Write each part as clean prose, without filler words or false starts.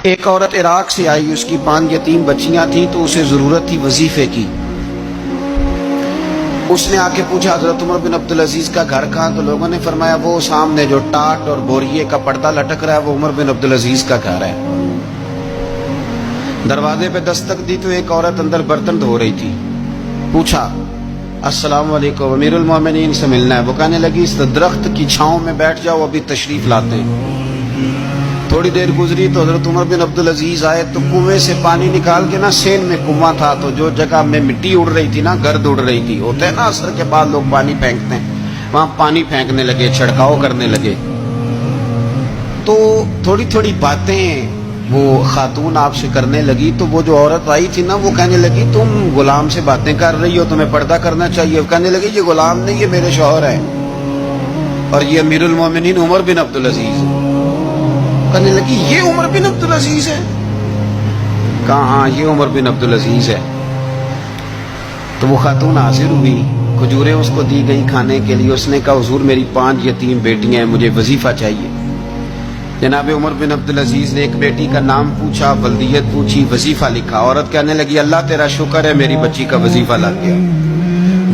ایک عورت عراق سے آئی، اس کی 5 یتیم بچیاں تھیں تو اسے ضرورت تھی وظیفے کی۔ اس نے آ کے پوچھا حضرت عمر بن عبدالعزیز کا گھر کہاں؟ تو لوگوں نے فرمایا وہ سامنے جو ٹاٹ اور بوریے کا پردہ لٹک رہا ہے وہ عمر بن عبدالعزیز کا گھر ہے۔ دروازے پہ دستک دی تو ایک عورت اندر برتن دھو رہی تھی۔ پوچھا السلام علیکم، امیر المومنین سے ملنا ہے۔ وہ کہنے لگی اس درخت کی چھاؤں میں بیٹھ جاؤ، ابھی تشریف لاتے ہیں۔ تھوڑی دیر گزری تو حضرت عمر بن عبدالعزیز آئے تو کنویں سے پانی نکال کے نا، سین میں کنواں تھا تو جو جگہ میں مٹی اڑ رہی تھی نا، گرد اڑ رہی تھی، ہوتا ہے نا عصر کے بعد لوگ پانی پھینکتے ہیں، وہاں پانی پھینکنے لگے، چھڑکاؤ کرنے لگے۔ تو تھوڑی تھوڑی باتیں وہ خاتون آپ سے کرنے لگی تو وہ جو عورت آئی تھی نا وہ کہنے لگی تم غلام سے باتیں کر رہی ہو، تمہیں پردہ کرنا چاہیے۔ کہنے لگی یہ غلام نہیں، یہ میرے شوہر ہیں اور یہ امیر المومنین عمر بن عبدالعزیز۔ کہنے لگی یہ عمر بن عبدالعزیز ہے؟ کہا ہاں یہ عمر بن عبدالعزیز ہے۔ تو وہ خاتون حاضر ہوئی، کھجوریں اس کو دی گئی کھانے کے لیے۔ اس نے کہا حضور میری 5 یتیم بیٹیاں ہیں، مجھے وظیفہ چاہیے۔ جناب عمر بن عبدالعزیز نے ایک بیٹی کا نام پوچھا، ولدیت پوچھی، وظیفہ لکھا۔ عورت کہنے لگی اللہ تیرا شکر ہے میری بچی کا وظیفہ لگ گیا۔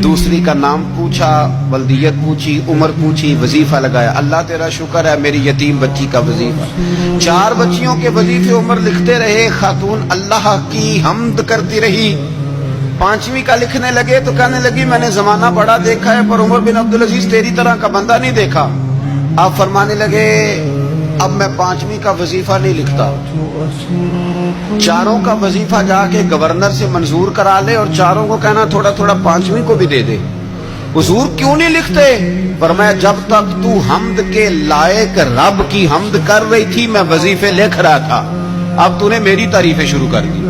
دوسری کا نام پوچھا، ولدیت پوچھی، عمر پوچھی، وظیفہ لگایا۔ اللہ تیرا شکر ہے میری یتیم بچی کا وظیفہ۔ 4 بچیوں کے وظیفے عمر لکھتے رہے، خاتون اللہ کی حمد کرتی رہی۔ 5ویں کا لکھنے لگے تو کہنے لگی میں نے زمانہ بڑا دیکھا ہے پر عمر بن عبدالعزیز تیری طرح کا بندہ نہیں دیکھا۔ آپ فرمانے لگے اب میں 5ویں کا وظیفہ نہیں لکھتا، 4 کا وظیفہ جا کے گورنر سے منظور کرا لے اور 4 کو کہنا تھوڑا تھوڑا 5ویں کو بھی دے دے۔ حضور کیوں نہیں لکھتے؟ فرمایا جب تک تو حمد کے لائق رب کی حمد کر رہی تھی میں وظیفے لکھ رہا تھا، اب تو نے میری تعریفیں شروع کر دی۔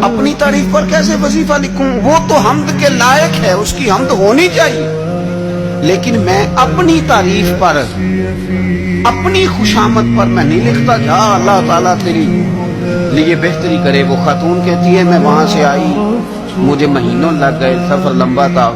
اپنی تعریف پر کیسے وظیفہ لکھوں؟ وہ تو حمد کے لائق ہے، اس کی حمد ہونی چاہیے، لیکن میں اپنی تعریف پر، اپنی خوشامد پر میں نہیں لکھتا۔ جا اللہ تعالیٰ تیری لیے بہتری کرے۔ وہ خاتون کہتی ہے میں وہاں سے آئی، مجھے مہینوں لگ گئے، سفر لمبا تھا۔